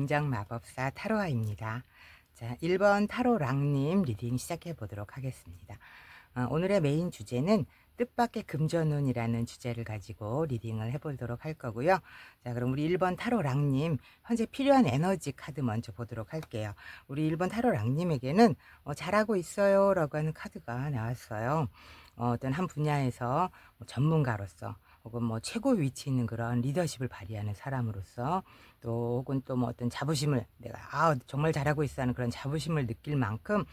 김정마법사 타로아입니다. 자, 1번 타로랑님 리딩 시작해 보도록 하겠습니다. 오늘의 메인 주제는 뜻밖의 금전운이라는 주제를 가지고 리딩을 해보도록 할 거고요. 자, 그럼 우리 1번 타로랑님 현재 필요한 에너지 카드 먼저 보도록 할게요. 우리 1번 타로랑님에게는 잘하고 있어요 라고 하는 카드가 나왔어요. 어떤 한 분야에서 전문가로서 혹은 최고 위치에 있는 그런 리더십을 발휘하는 사람으로서 또 혹은 또 어떤 자부심을 내가 정말 잘하고 있어 하는 그런 자부심을 느낄 만큼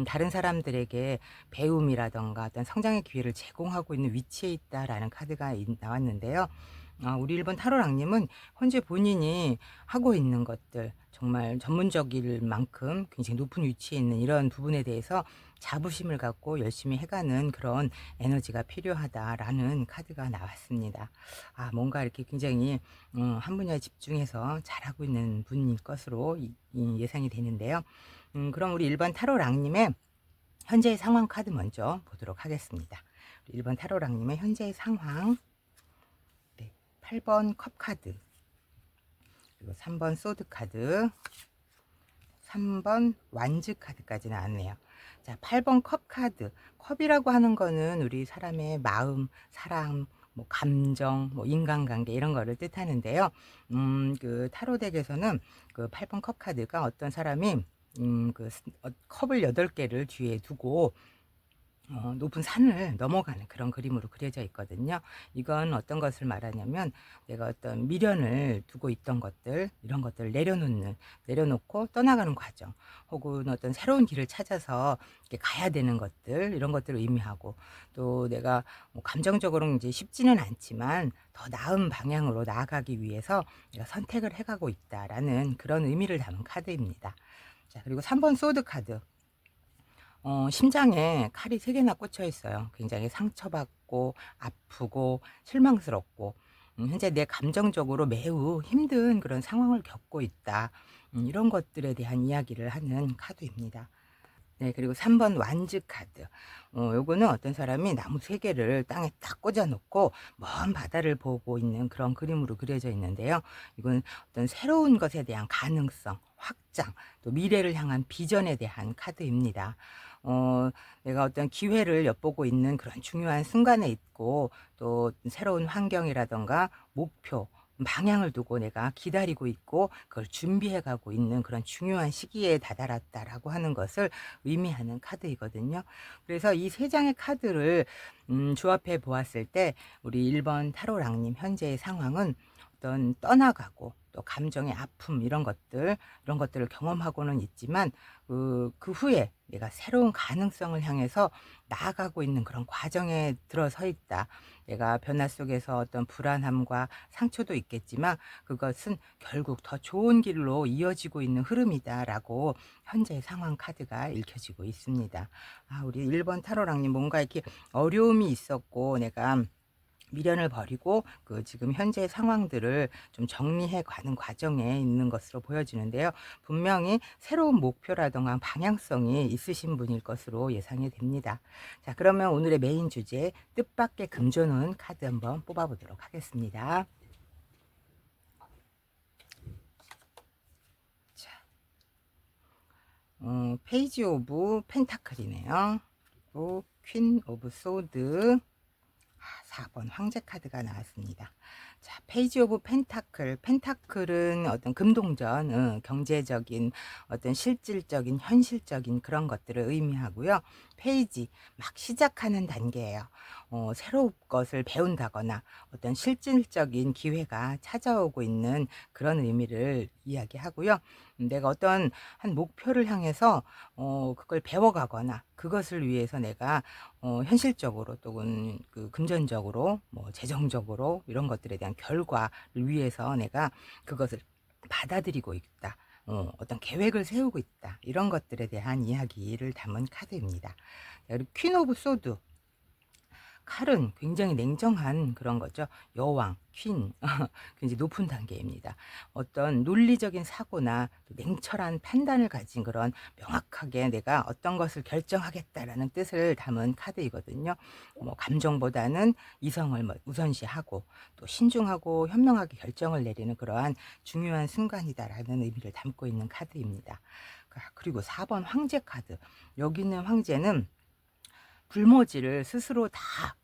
다른 사람들에게 배움이라던가 어떤 성장의 기회를 제공하고 있는 위치에 있다라는 카드가 나왔는데요. 우리 1번 타로랑님은 현재 본인이 하고 있는 것들 정말 전문적일 만큼 굉장히 높은 위치에 있는 이런 부분에 대해서 자부심을 갖고 열심히 해가는 그런 에너지가 필요하다라는 카드가 나왔습니다. 뭔가 이렇게 굉장히 한 분야에 집중해서 잘하고 있는 분일 것으로 예상이 되는데요. 그럼 우리 1번 타로랑님의 현재의 상황 카드 먼저 보도록 하겠습니다. 1번 타로랑님의 현재의 상황. 8번 컵 카드, 그리고 3번 소드 카드, 3번 완즈 카드까지 나왔네요. 자, 8번 컵 카드. 컵이라고 하는 거는 우리 사람의 마음, 사랑, 감정, 인간관계 이런 거를 뜻하는데요. 그 타로 덱에서는 그 8번 컵 카드가 어떤 사람이 컵을 8개를 뒤에 두고 높은 산을 넘어가는 그런 그림으로 그려져 있거든요. 이건 어떤 것을 말하냐면 내가 어떤 미련을 두고 있던 것들 이런 것들을 내려놓고 떠나가는 과정, 혹은 어떤 새로운 길을 찾아서 이렇게 가야 되는 것들 이런 것들을 의미하고, 또 내가 감정적으로는 이제 쉽지는 않지만 더 나은 방향으로 나아가기 위해서 내가 선택을 해가고 있다라는 그런 의미를 담은 카드입니다. 자, 그리고 3번 소드 카드. 심장에 칼이 3개나 꽂혀 있어요. 굉장히 상처받고 아프고 실망스럽고 현재 내 감정적으로 매우 힘든 그런 상황을 겪고 있다. 이런 것들에 대한 이야기를 하는 카드입니다. 네, 그리고 3번 완즈 카드. 요거는 어떤 사람이 나무 3개를 땅에 딱 꽂아 놓고 먼 바다를 보고 있는 그런 그림으로 그려져 있는데요. 이건 어떤 새로운 것에 대한 가능성, 확장, 또 미래를 향한 비전에 대한 카드입니다. 내가 어떤 기회를 엿보고 있는 그런 중요한 순간에 있고, 또 새로운 환경이라던가 목표, 방향을 두고 내가 기다리고 있고 그걸 준비해 가고 있는 그런 중요한 시기에 다다랐다라고 하는 것을 의미하는 카드이거든요. 그래서 이 3장의 카드를 조합해 보았을 때 우리 1번 타로랑님 현재의 상황은 어떤 떠나가고 또 감정의 아픔 이런 것들을 경험하고는 있지만 그 후에 내가 새로운 가능성을 향해서 나아가고 있는 그런 과정에 들어서 있다. 내가 변화 속에서 어떤 불안함과 상처도 있겠지만 그것은 결국 더 좋은 길로 이어지고 있는 흐름이다라고 현재 상황 카드가 읽혀지고 있습니다. 우리 1번 타로랑님 뭔가 이렇게 어려움이 있었고 내가 미련을 버리고 지금 현재 상황들을 좀 정리해 가는 과정에 있는 것으로 보여지는데요. 분명히 새로운 목표라던가 방향성이 있으신 분일 것으로 예상이 됩니다. 자, 그러면 오늘의 메인 주제 뜻밖의 금전운 카드 한번 뽑아 보도록 하겠습니다. 자, 페이지 오브 펜타클이네요. 또 퀸 오브 소드, 4번 황제 카드가 나왔습니다. 자, 페이지 오브 펜타클. 펜타클은 어떤 금동전, 경제적인 어떤 실질적인 현실적인 그런 것들을 의미하고요. 페이지, 막 시작하는 단계예요. 새로운 것을 배운다거나 어떤 실질적인 기회가 찾아오고 있는 그런 의미를 이야기하고요. 내가 어떤 한 목표를 향해서 그걸 배워가거나 그것을 위해서 내가 현실적으로 또는 금전적으로 재정적으로 이런 것들에 대한 결과를 위해서 내가 그것을 받아들이고 있다. 어떤 계획을 세우고 있다. 이런 것들에 대한 이야기를 담은 카드입니다. 그리고 퀸 오브 소드. 칼은 굉장히 냉정한 그런 거죠. 여왕, 퀸 굉장히 높은 단계입니다. 어떤 논리적인 사고나 또 냉철한 판단을 가진 그런 명확하게 '내가 어떤 것을 결정하겠다.'라는 뜻을 담은 카드이거든요. 뭐 감정보다는 이성을 뭐 우선시하고 또 신중하고 현명하게 결정을 내리는 그러한 중요한 순간이다라는 의미를 담고 있는 카드입니다. 그리고 4번 황제 카드. 여기 있는 황제는 불모지를 스스로 다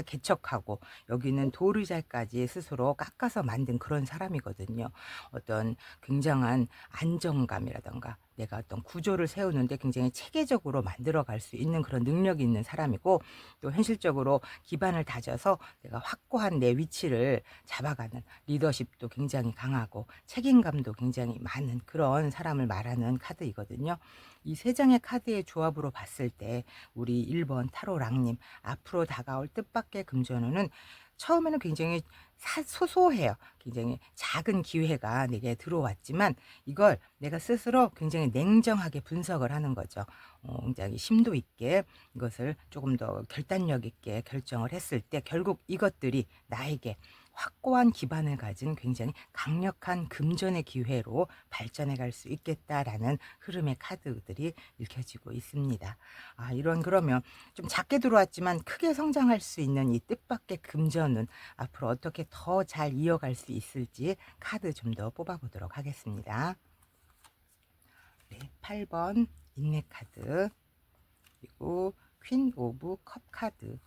개척하고 여기는 도르자까지 스스로 깎아서 만든 그런 사람이거든요. 어떤 굉장한 안정감이라든가 내가 어떤 구조를 세우는데 굉장히 체계적으로 만들어 갈 수 있는 그런 능력이 있는 사람이고, 또 현실적으로 기반을 다져서 내가 확고한 내 위치를 잡아가는 리더십도 굉장히 강하고 책임감도 굉장히 많은 그런 사람을 말하는 카드이거든요. 이 세 장의 카드의 조합으로 봤을 때 우리 1번 타로 랑님, 앞으로 다가올 뜻밖의 금전운은 처음에는 굉장히 소소해요. 굉장히 작은 기회가 내게 들어왔지만 이걸 내가 스스로 굉장히 냉정하게 분석을 하는 거죠. 굉장히 심도 있게 이것을 조금 더 결단력 있게 결정을 했을 때 결국 이것들이 나에게 확고한 기반을 가진 굉장히 강력한 금전의 기회로 발전해 갈 수 있겠다라는 흐름의 카드들이 읽혀지고 있습니다. 그러면 좀 작게 들어왔지만 크게 성장할 수 있는 이 뜻밖의 금전은 앞으로 어떻게 더 잘 이어갈 수 있을지 카드 좀 더 뽑아 보도록 하겠습니다. 네, 8번 인내 카드, 그리고 퀸 오브 컵 카드,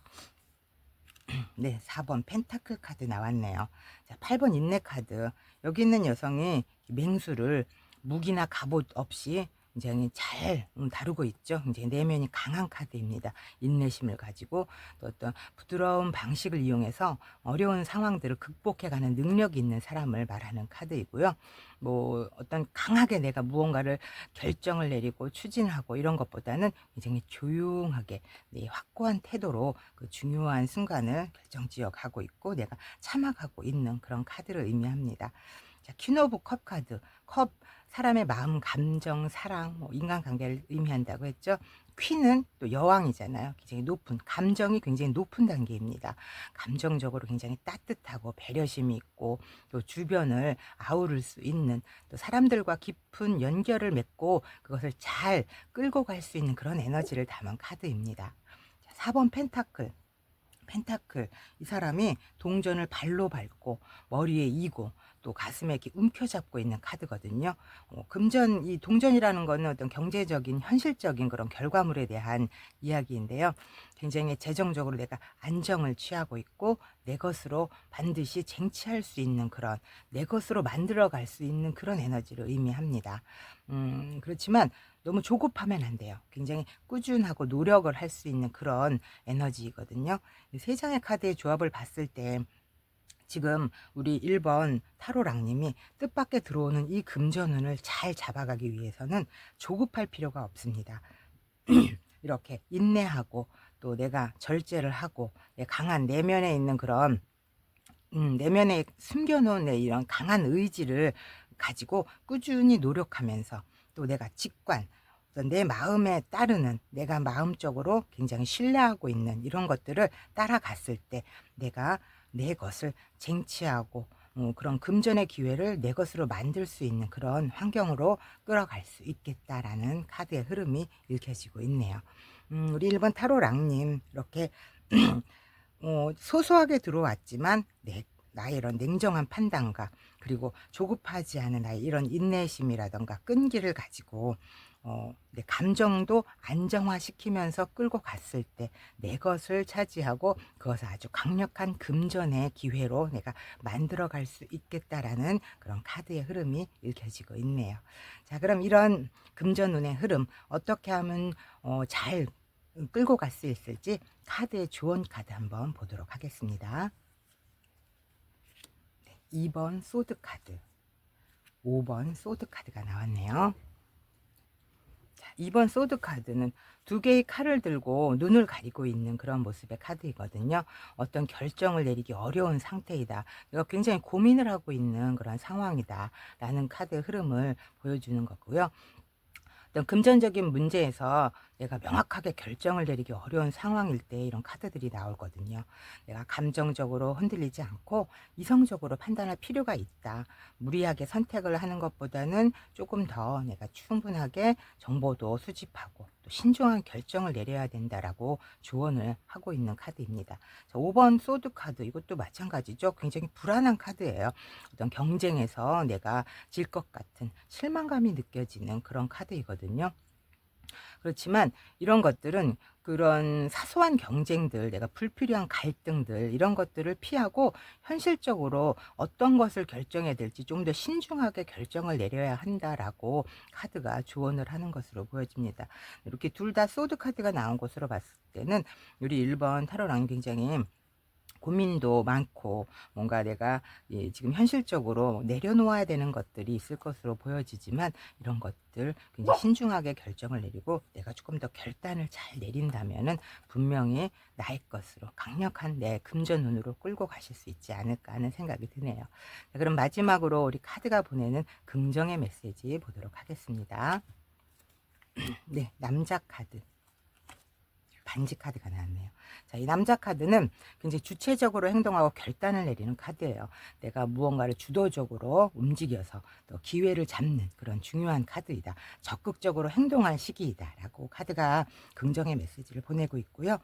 네, 4번 펜타클 카드 나왔네요. 자, 8번 인내 카드. 여기 있는 여성이 맹수를 무기나 갑옷 없이 굉장히 잘 다루고 있죠. 이제 내면이 강한 카드입니다. 인내심을 가지고 또 어떤 부드러운 방식을 이용해서 어려운 상황들을 극복해가는 능력이 있는 사람을 말하는 카드이고요. 뭐 어떤 강하게 내가 무언가를 결정을 내리고 추진하고 이런 것보다는 굉장히 조용하게 확고한 태도로 그 중요한 순간을 결정지어 가고 있고 내가 참아가고 있는 그런 카드를 의미합니다. 자, 퀸 오브 컵 카드. 컵, 사람의 마음, 감정, 사랑, 뭐 인간관계를 의미한다고 했죠. 퀸은 또 여왕이잖아요. 굉장히 높은, 감정이 굉장히 높은 단계입니다. 감정적으로 굉장히 따뜻하고 배려심이 있고 또 주변을 아우를 수 있는, 또 사람들과 깊은 연결을 맺고 그것을 잘 끌고 갈 수 있는 그런 에너지를 담은 카드입니다. 자, 4번 펜타클. 펜타클, 이 사람이 동전을 발로 밟고 머리에 이고 또 가슴에 이렇게 움켜잡고 있는 카드거든요. 이 동전이라는 거는 어떤 경제적인 현실적인 그런 결과물에 대한 이야기인데요. 굉장히 재정적으로 내가 안정을 취하고 있고 내 것으로 반드시 쟁취할 수 있는 그런, 내 것으로 만들어 갈 수 있는 그런 에너지를 의미합니다. 그렇지만 너무 조급하면 안 돼요. 굉장히 꾸준하고 노력을 할 수 있는 그런 에너지이거든요. 세 장의 카드의 조합을 봤을 때 지금 우리 1번 타로랑님이 뜻밖에 들어오는 이 금전운을 잘 잡아가기 위해서는 조급할 필요가 없습니다. 이렇게 인내하고 또 내가 절제를 하고 내 강한 내면에 있는 그런 내면에 숨겨놓은 내 이런 강한 의지를 가지고 꾸준히 노력하면서 또 내가 직관, 내 마음에 따르는, 내가 마음적으로 굉장히 신뢰하고 있는 이런 것들을 따라갔을 때 내가 내 것을 쟁취하고 그런 금전의 기회를 내 것으로 만들 수 있는 그런 환경으로 끌어갈 수 있겠다라는 카드의 흐름이 읽혀지고 있네요. 우리 1번 타로랑님, 이렇게 소소하게 들어왔지만 나의 이런 냉정한 판단과 그리고 조급하지 않은 나의 이런 인내심이라던가 끈기를 가지고 내 감정도 안정화시키면서 끌고 갔을 때 내 것을 차지하고 그것을 아주 강력한 금전의 기회로 내가 만들어 갈 수 있겠다라는 그런 카드의 흐름이 읽혀지고 있네요. 자, 그럼 이런 금전운의 흐름 어떻게 하면 잘 끌고 갈 수 있을지 카드의 조언 카드 한번 보도록 하겠습니다. 2번 소드 카드, 5번 소드 카드가 나왔네요. 자, 2번 소드 카드는 두 개의 칼을 들고 눈을 가리고 있는 그런 모습의 카드이거든요. 어떤 결정을 내리기 어려운 상태이다, 내가 굉장히 고민을 하고 있는 그런 상황이다 라는 카드의 흐름을 보여주는 거고요. 어떤 금전적인 문제에서 내가 명확하게 결정을 내리기 어려운 상황일 때 이런 카드들이 나오거든요. 내가 감정적으로 흔들리지 않고 이성적으로 판단할 필요가 있다. 무리하게 선택을 하는 것보다는 조금 더 내가 충분하게 정보도 수집하고 또 신중한 결정을 내려야 된다라고 조언을 하고 있는 카드입니다. 자, 5번 소드 카드, 이것도 마찬가지죠. 굉장히 불안한 카드예요. 어떤 경쟁에서 내가 질 것 같은 실망감이 느껴지는 그런 카드이거든요. 그렇지만 이런 것들은 그런 사소한 경쟁들, 내가 불필요한 갈등들, 이런 것들을 피하고 현실적으로 어떤 것을 결정해야 될지 좀 더 신중하게 결정을 내려야 한다라고 카드가 조언을 하는 것으로 보여집니다. 이렇게 둘 다 소드 카드가 나온 것으로 봤을 때는 우리 1번 타로랑 굉장히 고민도 많고 뭔가 내가 지금 현실적으로 내려놓아야 되는 것들이 있을 것으로 보여지지만, 이런 것들 굉장히 신중하게 결정을 내리고 내가 조금 더 결단을 잘 내린다면은 분명히 나의 것으로 강력한 내 금전운으로 끌고 가실 수 있지 않을까 하는 생각이 드네요. 자, 그럼 마지막으로 우리 카드가 보내는 긍정의 메시지 보도록 하겠습니다. 네, 남자 카드. 반지 카드가 나왔네요. 자, 이 남자 카드는 굉장히 주체적으로 행동하고 결단을 내리는 카드예요. 내가 무언가를 주도적으로 움직여서 또 기회를 잡는 그런 중요한 카드이다. 적극적으로 행동할 시기이다라고 카드가 긍정의 메시지를 보내고 있고요.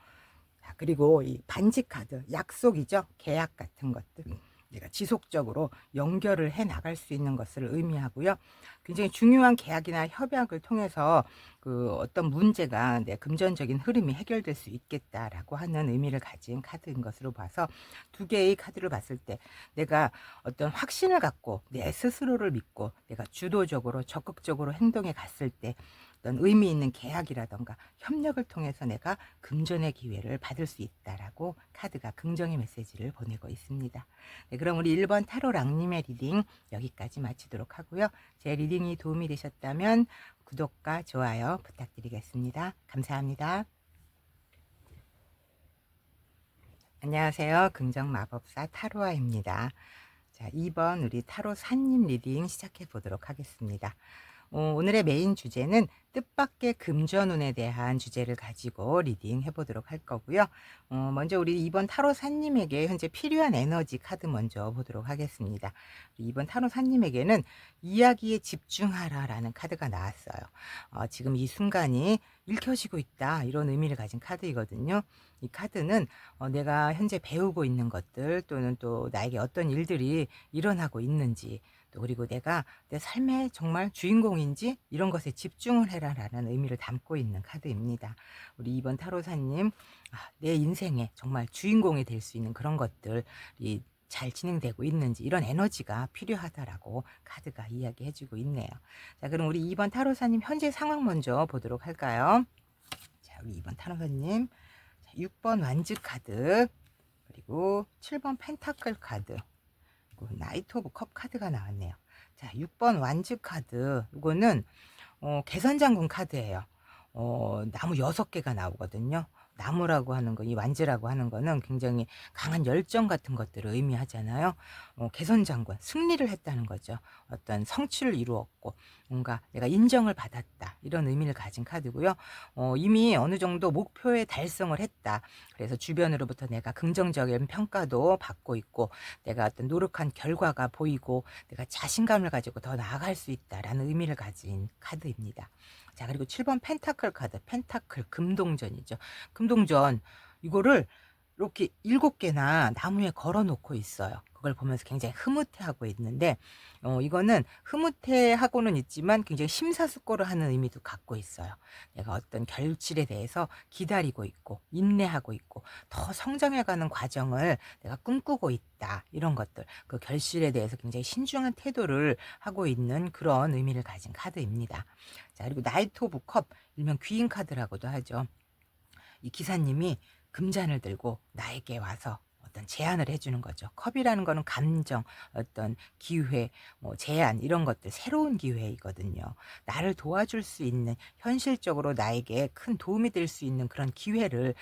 자, 그리고 이 반지 카드, 약속이죠. 계약 같은 것들. 내가 지속적으로 연결을 해 나갈 수 있는 것을 의미하고요. 굉장히 중요한 계약이나 협약을 통해서 그 어떤 문제가 내 금전적인 흐름이 해결될 수 있겠다라고 하는 의미를 가진 카드인 것으로 봐서, 두 개의 카드를 봤을 때 내가 어떤 확신을 갖고 내 스스로를 믿고 내가 주도적으로 적극적으로 행동해 갔을 때 어떤 의미 있는 계약이라던가 협력을 통해서 내가 금전의 기회를 받을 수 있다라고 카드가 긍정의 메시지를 보내고 있습니다. 네, 그럼 우리 1번 타로랑님의 리딩 여기까지 마치도록 하고요. 제 리딩이 도움이 되셨다면 구독과 좋아요 부탁드리겠습니다. 감사합니다. 안녕하세요. 긍정마법사 타로아입니다. 자, 2번 우리 타로사님 리딩 시작해 보도록 하겠습니다. 오늘의 메인 주제는 뜻밖의 금전운에 대한 주제를 가지고 리딩 해보도록 할 거고요. 먼저 우리 2번 타로사님에게 현재 필요한 에너지 카드 먼저 보도록 하겠습니다. 2번 타로사님에게는 이야기에 집중하라라는 카드가 나왔어요. 지금 이 순간이 읽혀지고 있다, 이런 의미를 가진 카드이거든요. 이 카드는 내가 현재 배우고 있는 것들 또는 또 나에게 어떤 일들이 일어나고 있는지, 또 그리고 내가 내 삶의 정말 주인공인지 이런 것에 집중을 해라라는 의미를 담고 있는 카드입니다. 우리 2번 타로사님, 내 인생에 정말 주인공이 될 수 있는 그런 것들이 잘 진행되고 있는지, 이런 에너지가 필요하다라고 카드가 이야기해주고 있네요. 자, 그럼 우리 2번 타로사님 현재 상황 먼저 보도록 할까요? 자, 우리 2번 타로사님, 6번 완즈 카드, 그리고 7번 펜타클 카드, 나이트 오브 컵 카드가 나왔네요. 자, 6번 완즈 카드, 이거는 개선장군 카드예요. 나무 6개가 나오거든요. 나무라고 하는 거, 이 완즈라고 하는 거는 굉장히 강한 열정 같은 것들을 의미하잖아요. 개선장군, 승리를 했다는 거죠. 어떤 성취를 이루었고 뭔가 내가 인정을 받았다, 이런 의미를 가진 카드고요. 이미 어느 정도 목표에 달성을 했다. 그래서 주변으로부터 내가 긍정적인 평가도 받고 있고 내가 어떤 노력한 결과가 보이고 내가 자신감을 가지고 더 나아갈 수 있다라는 의미를 가진 카드입니다. 자, 그리고 7번 펜타클 카드, 펜타클 금동전이죠. 금동전, 이거를 이렇게 7개나 나무에 걸어 놓고 있어요. 그걸 보면서 굉장히 흐뭇해하고 있는데, 이거는 흐뭇해하고는 있지만 굉장히 심사숙고를 하는 의미도 갖고 있어요. 내가 어떤 결실에 대해서 기다리고 있고 인내하고 있고 더 성장해가는 과정을 내가 꿈꾸고 있다, 이런 것들, 그 결실에 대해서 굉장히 신중한 태도를 하고 있는 그런 의미를 가진 카드입니다. 자, 그리고 나이트 오브 컵, 일명 귀인 카드라고도 하죠. 이 기사님이 금잔을 들고 나에게 와서 어떤 제안을 해 주는 거죠. 컵이라는 거는 감정, 어떤 기회, 뭐 제안 이런 것들 새로운 기회이거든요. 나를 도와줄 수 있는 현실적으로 나에게 큰 도움이 될 수 있는 그런 기회를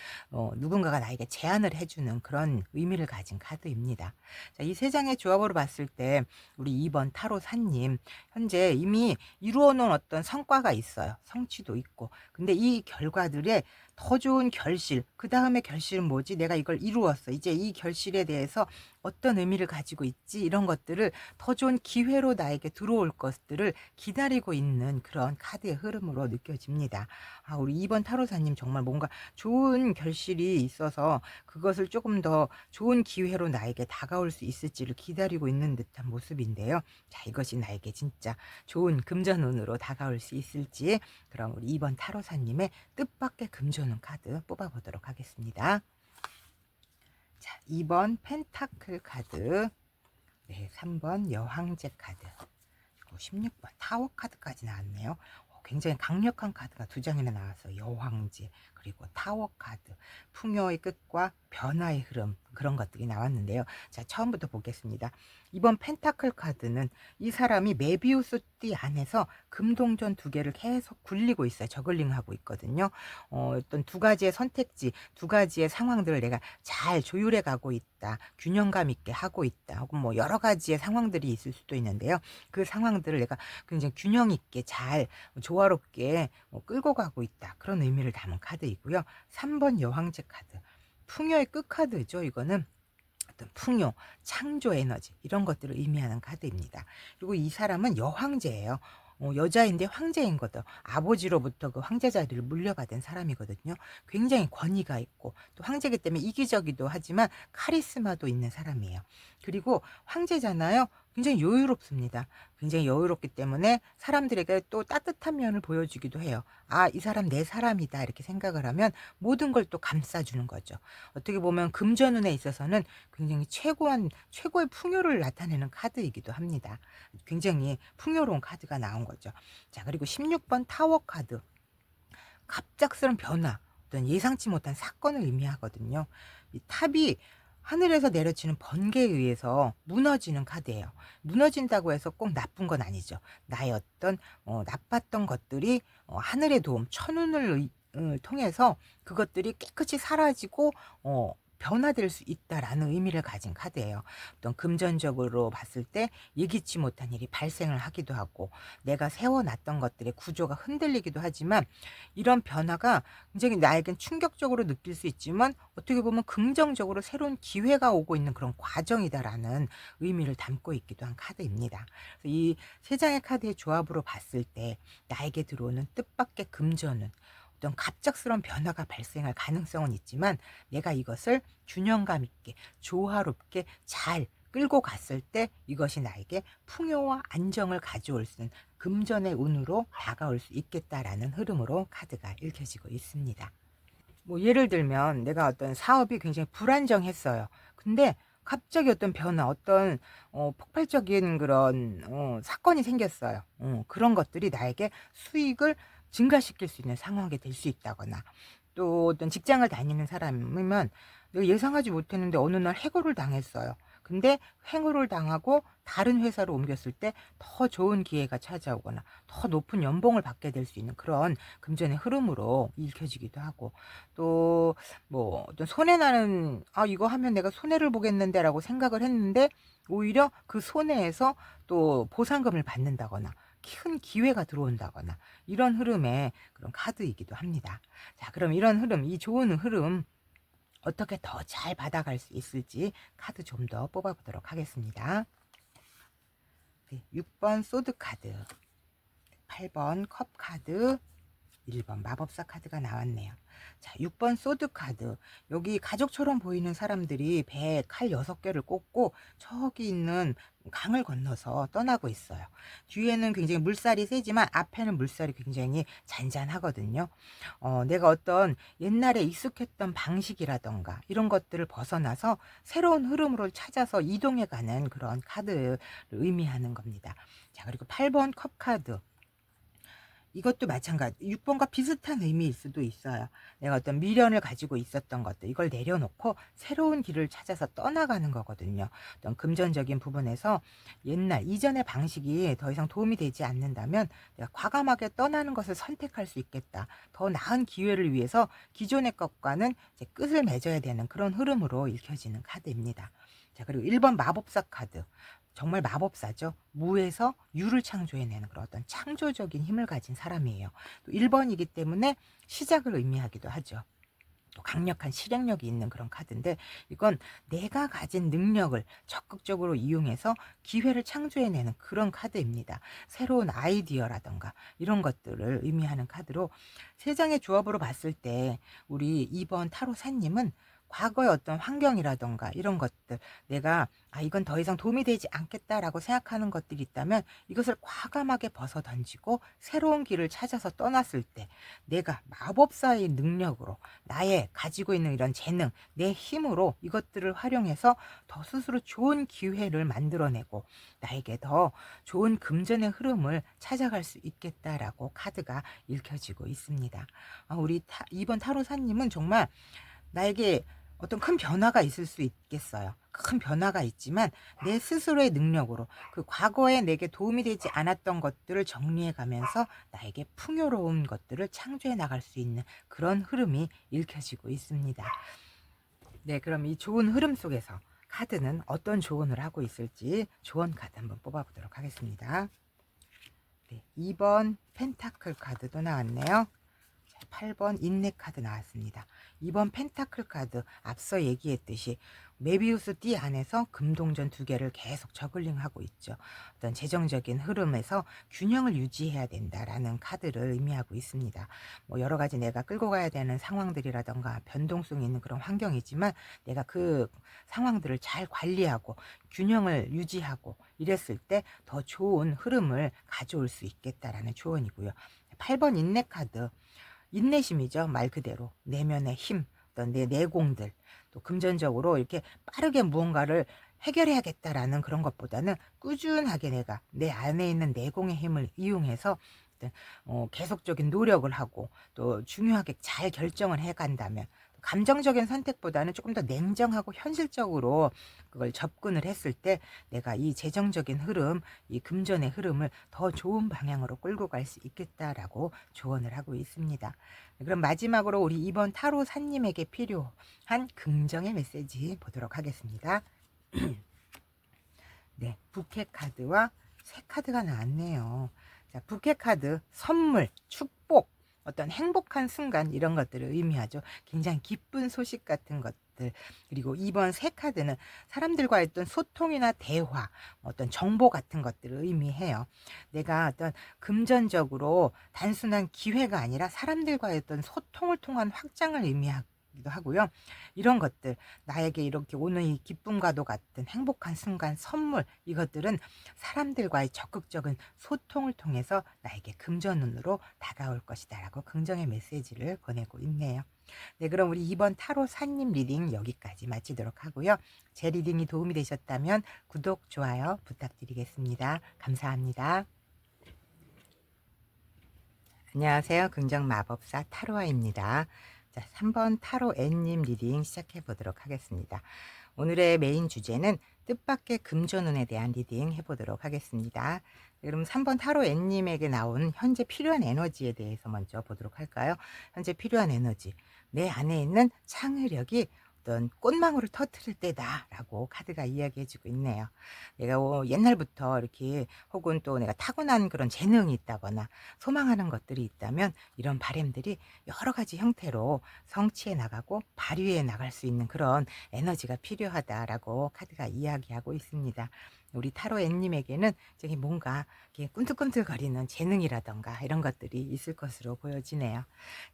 누군가가 나에게 제안을 해 주는 그런 의미를 가진 카드입니다. 자, 이 세 장의 조합으로 봤을 때 우리 2번 타로사님 현재 이미 이루어 놓은 어떤 성과가 있어요. 성취도 있고. 근데 이 결과들의 더 좋은 결실, 그다음에 결실은 뭐지? 내가 이걸 이루었어. 이제 이 결실에 대해서 어떤 의미를 가지고 있지? 이런 것들을 더 좋은 기회로 나에게 들어올 것들을 기다리고 있는 그런 카드의 흐름으로 느껴집니다. 아, 우리 2번 타로사님 정말 뭔가 좋은 결실이 있어서 그것을 조금 더 좋은 기회로 나에게 다가올 수 있을지를 기다리고 있는 듯한 모습인데요. 자, 이것이 나에게 진짜 좋은 금전운으로 다가올 수 있을지, 그럼 우리 2번 타로사님의 뜻밖의 금전운 카드 뽑아보도록 하겠습니다. 자, 2번 펜타클 카드, 네, 3번 여황제 카드, 그리고 16번 타워 카드까지 나왔네요. 굉장히 강력한 카드가 두 장이나 나와서 여황제, 그리고 타워 카드, 풍요의 끝과 변화의 흐름, 그런 것들이 나왔는데요. 자, 처음부터 보겠습니다. 이번 펜타클 카드는 이 사람이 메비우스 띠 안에서 금동전 두 개를 계속 굴리고 있어요. 저글링하고 있거든요. 어떤 두 가지의 선택지, 두 가지의 상황들을 내가 잘 조율해 가고 있다. 균형감 있게 하고 있다. 혹은 뭐 여러 가지의 상황들이 있을 수도 있는데요. 그 상황들을 내가 굉장히 균형 있게 잘 조화롭게 끌고 가고 있다. 그런 의미를 담은 카드이고요. 3번 여황제 카드. 풍요의 끝 카드죠. 이거는 어떤 풍요, 창조 에너지 이런 것들을 의미하는 카드입니다. 그리고 이 사람은 여황제예요. 여자인데 황제인 거죠. 아버지로부터 그 황제 자리를 물려받은 사람이거든요. 굉장히 권위가 있고 또 황제이기 때문에 이기적이기도 하지만 카리스마도 있는 사람이에요. 그리고 황제잖아요. 굉장히 여유롭습니다. 굉장히 여유롭기 때문에 사람들에게 또 따뜻한 면을 보여주기도 해요. 아, 이 사람 내 사람이다 이렇게 생각을 하면 모든 걸 또 감싸주는 거죠. 어떻게 보면 금전운에 있어서는 굉장히 최고의 풍요를 나타내는 카드이기도 합니다. 굉장히 풍요로운 카드가 나온 거죠. 자, 그리고 16번 타워 카드. 갑작스런 변화, 어떤 예상치 못한 사건을 의미하거든요. 이 탑이 하늘에서 내려치는 번개에 의해서 무너지는 카드예요. 무너진다고 해서 꼭 나쁜 건 아니죠. 나의 어떤 나빴던 것들이 하늘의 도움, 천운을 통해서 그것들이 깨끗이 사라지고 변화될 수 있다라는 의미를 가진 카드예요. 어떤 금전적으로 봤을 때 예기치 못한 일이 발생을 하기도 하고 내가 세워놨던 것들의 구조가 흔들리기도 하지만 이런 변화가 굉장히 나에겐 충격적으로 느낄 수 있지만 어떻게 보면 긍정적으로 새로운 기회가 오고 있는 그런 과정이다라는 의미를 담고 있기도 한 카드입니다. 이 세 장의 카드의 조합으로 봤을 때 나에게 들어오는 뜻밖의 금전은 어떤 갑작스러운 변화가 발생할 가능성은 있지만 내가 이것을 균형감 있게 조화롭게 잘 끌고 갔을 때 이것이 나에게 풍요와 안정을 가져올 수 있는 금전의 운으로 다가올 수 있겠다라는 흐름으로 카드가 읽혀지고 있습니다. 뭐 예를 들면 내가 어떤 사업이 굉장히 불안정했어요. 근데 갑자기 어떤 변화, 어떤 폭발적인 그런 사건이 생겼어요. 그런 것들이 나에게 수익을 증가시킬 수 있는 상황이 될 수 있다거나 또 어떤 직장을 다니는 사람이면 내가 예상하지 못했는데 어느 날 해고를 당했어요. 근데 해고를 당하고 다른 회사로 옮겼을 때 더 좋은 기회가 찾아오거나 더 높은 연봉을 받게 될 수 있는 그런 금전의 흐름으로 읽혀지기도 하고 또 뭐 어떤 손해나는 '아 이거 하면 내가 손해를 보겠는데.'라고 생각을 했는데 오히려 그 손해에서 또 보상금을 받는다거나 큰 기회가 들어온다거나 이런 흐름의 그런 카드이기도 합니다. 자, 그럼 이런 흐름, 이 좋은 흐름 어떻게 더 잘 받아갈 수 있을지 카드 좀 더 뽑아보도록 하겠습니다. 네, 6번 소드 카드, 8번 컵 카드, 1번 마법사 카드가 나왔네요. 자, 6번 소드 카드. 여기 가족처럼 보이는 사람들이 배에 칼 6개를 꽂고 저기 있는 강을 건너서 떠나고 있어요. 뒤에는 굉장히 물살이 세지만 앞에는 물살이 굉장히 잔잔하거든요. 내가 어떤 옛날에 익숙했던 방식이라던가 이런 것들을 벗어나서 새로운 흐름으로 찾아서 이동해 가는 그런 카드를 의미하는 겁니다. 자, 그리고 8번 컵 카드. 이것도 마찬가지 6 번과 비슷한 의미일 수도 있어요. 내가 어떤 미련을 가지고 있었던 것들 이걸 내려놓고 새로운 길을 찾아서 떠나가는 거거든요. 어떤 금전적인 부분에서 옛날 이전의 방식이 더 이상 도움이 되지 않는다면 내가 과감하게 떠나는 것을 선택할 수 있겠다. 더 나은 기회를 위해서 기존의 것과는 이제 끝을 맺어야 되는 그런 흐름으로 읽혀지는 카드입니다. 자, 그리고 1번 마법사 카드. 정말 마법사죠. 무에서 유를 창조해내는 그런 어떤 창조적인 힘을 가진 사람이에요. 또 1번이기 때문에 시작을 의미하기도 하죠. 또 강력한 실행력이 있는 그런 카드인데 이건 내가 가진 능력을 적극적으로 이용해서 기회를 창조해내는 그런 카드입니다. 새로운 아이디어라던가 이런 것들을 의미하는 카드로 세 장의 조합으로 봤을 때 우리 2번 타로사님은 과거의 어떤 환경이라던가 이런 것들 내가 이건 더 이상 도움이 되지 않겠다라고 생각하는 것들이 있다면 이것을 과감하게 벗어 던지고 새로운 길을 찾아서 떠났을 때 내가 마법사의 능력으로 나의 가지고 있는 이런 재능, 내 힘으로 이것들을 활용해서 더 스스로 좋은 기회를 만들어내고 나에게 더 좋은 금전의 흐름을 찾아갈 수 있겠다라고 카드가 읽혀지고 있습니다. 우리 2번 타로사님은 정말 나에게 어떤 큰 변화가 있을 수 있겠어요. 큰 변화가 있지만 내 스스로의 능력으로 그 과거에 내게 도움이 되지 않았던 것들을 정리해 가면서 나에게 풍요로운 것들을 창조해 나갈 수 있는 그런 흐름이 읽혀지고 있습니다. 네, 그럼 이 좋은 흐름 속에서 카드는 어떤 조언을 하고 있을지 조언 카드 한번 뽑아보도록 하겠습니다. 네, 2번 펜타클 카드도 나왔네요. 8번 인내 카드 나왔습니다. 2번 펜타클 카드 앞서 얘기했듯이 메비우스 띠 안에서 금동전 2개를 계속 저글링하고 있죠. 어떤 재정적인 흐름에서 균형을 유지해야 된다라는 카드를 의미하고 있습니다. 뭐 여러 가지 내가 끌고 가야 되는 상황들이라던가 변동성이 있는 그런 환경이지만 내가 그 상황들을 잘 관리하고 균형을 유지하고 이랬을 때 더 좋은 흐름을 가져올 수 있겠다라는 조언이고요. 8번 인내 카드 인내심이죠. 말 그대로 내면의 힘, 어떤 내 내공들, 또 금전적으로 이렇게 빠르게 무언가를 해결해야겠다라는 그런 것보다는 꾸준하게 내가 내 안에 있는 내공의 힘을 이용해서 계속적인 노력을 하고 또 중요하게 잘 결정을 해간다면 감정적인 선택보다는 조금 더 냉정하고 현실적으로 그걸 접근을 했을 때 내가 이 재정적인 흐름, 이 금전의 흐름을 더 좋은 방향으로 끌고 갈 수 있겠다라고 조언을 하고 있습니다. 그럼 마지막으로 우리 이번 타로 사님에게 필요한 긍정의 메시지 보도록 하겠습니다. 네, 부캐 카드와 새 카드가 나왔네요. 자, 부캐 카드, 선물, 축복, 어떤 행복한 순간 이런 것들을 의미하죠. 굉장히 기쁜 소식 같은 것들. 그리고 2번 새 카드는 사람들과의 어떤 소통이나 대화, 어떤 정보 같은 것들을 의미해요. 내가 어떤 금전적으로 단순한 기회가 아니라 사람들과의 어떤 소통을 통한 확장을 의미하고 기도 하고요. 이런 것들 나에게 이렇게 오는 이 기쁨과도 같은 행복한 순간 선물 이것들은 사람들과의 적극적인 소통을 통해서 나에게 금전운으로 다가올 것이다 라고 긍정의 메시지를 보내고 있네요. 네, 그럼 우리 이번 타로 사님 리딩 여기까지 마치도록 하고요. 제 리딩이 도움이 되셨다면 구독, 좋아요 부탁드리겠습니다. 감사합니다. 안녕하세요. 긍정마법사 타로아입니다. 자, 3번 타로 N님 리딩 시작해 보도록 하겠습니다. 오늘의 메인 주제는 뜻밖의 금전운에 대한 리딩 해보도록 하겠습니다. 그럼 3번 타로 N님에게 나온 현재 필요한 에너지에 대해서 먼저 보도록 할까요? 현재 필요한 에너지. 내 안에 있는 창의력이 어떤 꽃망울을 터뜨릴 때다라고 카드가 이야기해주고 있네요. 내가 옛날부터 이렇게 혹은 또 내가 타고난 그런 재능이 있다거나 소망하는 것들이 있다면 이런 바람들이 여러 가지 형태로 성취해 나가고 발휘해 나갈 수 있는 그런 에너지가 필요하다라고 카드가 이야기하고 있습니다. 우리 타로 앤님에게는 저기 뭔가 꿈틀꿈틀거리는 재능이라던가 이런 것들이 있을 것으로 보여지네요.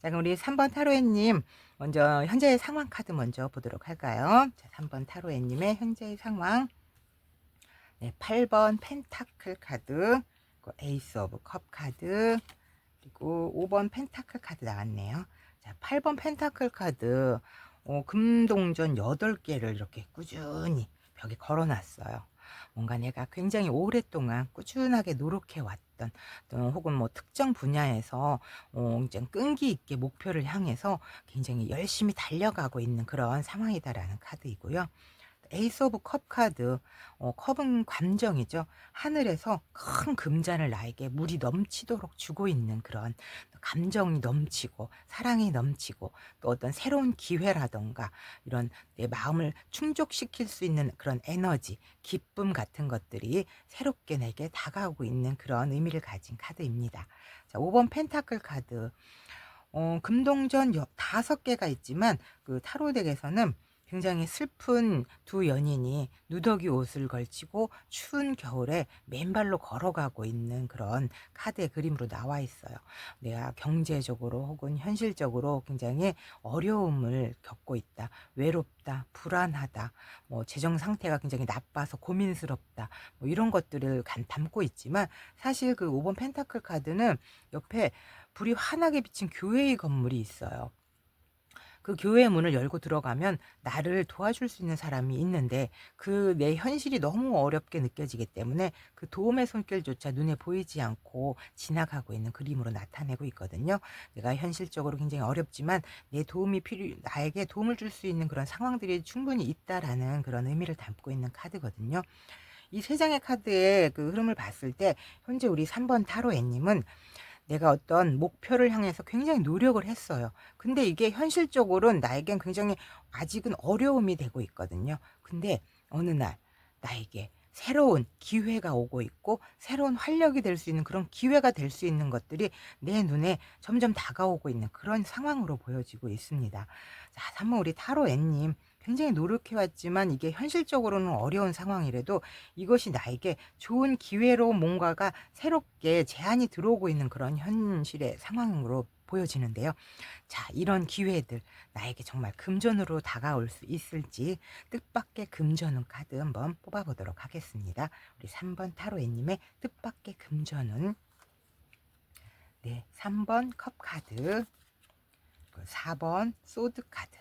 자, 그럼 우리 3번 타로 앤님 먼저 현재의 상황 카드 먼저 보도록 할까요? 자, 3번 타로 앤님의 현재의 상황. 네, 8번 펜타클 카드, 에이스 오브 컵 카드, 그리고 5번 펜타클 카드 나왔네요. 자, 8번 펜타클 카드, 금동전 8개를 이렇게 꾸준히 벽에 걸어놨어요. 뭔가 내가 굉장히 오랫동안 꾸준하게 노력해왔던 어떤 혹은 뭐 특정 분야에서 굉장히 끈기 있게 목표를 향해서 굉장히 열심히 달려가고 있는 그런 상황이다라는 카드이고요. 에이스 오브 컵 카드. 컵은 감정이죠. 하늘에서 큰 금잔을 나에게 물이 넘치도록 주고 있는 그런 감정이 넘치고 사랑이 넘치고 또 어떤 새로운 기회라던가 이런 내 마음을 충족시킬 수 있는 그런 에너지, 기쁨 같은 것들이 새롭게 내게 다가오고 있는 그런 의미를 가진 카드입니다. 자, 5번 펜타클 카드. 금동전 5개가 있지만 그 타로 덱에서는 굉장히 슬픈 두 연인이 누더기 옷을 걸치고 추운 겨울에 맨발로 걸어가고 있는 그런 카드의 그림으로 나와 있어요. 내가 경제적으로 혹은 현실적으로 굉장히 어려움을 겪고 있다. 외롭다. 불안하다. 뭐 재정 상태가 굉장히 나빠서 고민스럽다. 뭐 이런 것들을 담고 있지만 사실 그 5번 펜타클 카드는 옆에 불이 환하게 비친 교회의 건물이 있어요. 그 교회 문을 열고 들어가면 나를 도와줄 수 있는 사람이 있는데 그 내 현실이 너무 어렵게 느껴지기 때문에 그 도움의 손길조차 눈에 보이지 않고 지나가고 있는 그림으로 나타내고 있거든요. 내가 현실적으로 굉장히 어렵지만 내 도움이 나에게 도움을 줄 수 있는 그런 상황들이 충분히 있다라는 그런 의미를 담고 있는 카드거든요. 이 세 장의 카드의 그 흐름을 봤을 때 현재 우리 3번 타로 애님은 내가 어떤 목표를 향해서 굉장히 노력을 했어요. 근데 이게 현실적으로는 나에겐 굉장히 아직은 어려움이 되고 있거든요. 근데 어느 날 나에게 새로운 기회가 오고 있고 새로운 활력이 될 수 있는 그런 기회가 될 수 있는 것들이 내 눈에 점점 다가오고 있는 그런 상황으로 보여지고 있습니다. 자, 한번 우리 타로 앤님 굉장히 노력해 왔지만 이게 현실적으로는 어려운 상황이라도 이것이 나에게 좋은 기회로 뭔가가 새롭게 제안이 들어오고 있는 그런 현실의 상황으로 보여지는데요. 자, 이런 기회들 나에게 정말 금전으로 다가올 수 있을지 뜻밖의 금전운 카드 한번 뽑아보도록 하겠습니다. 우리 3번 타로애님의 뜻밖의 금전운. 네, 3번 컵 카드, 4번 소드 카드,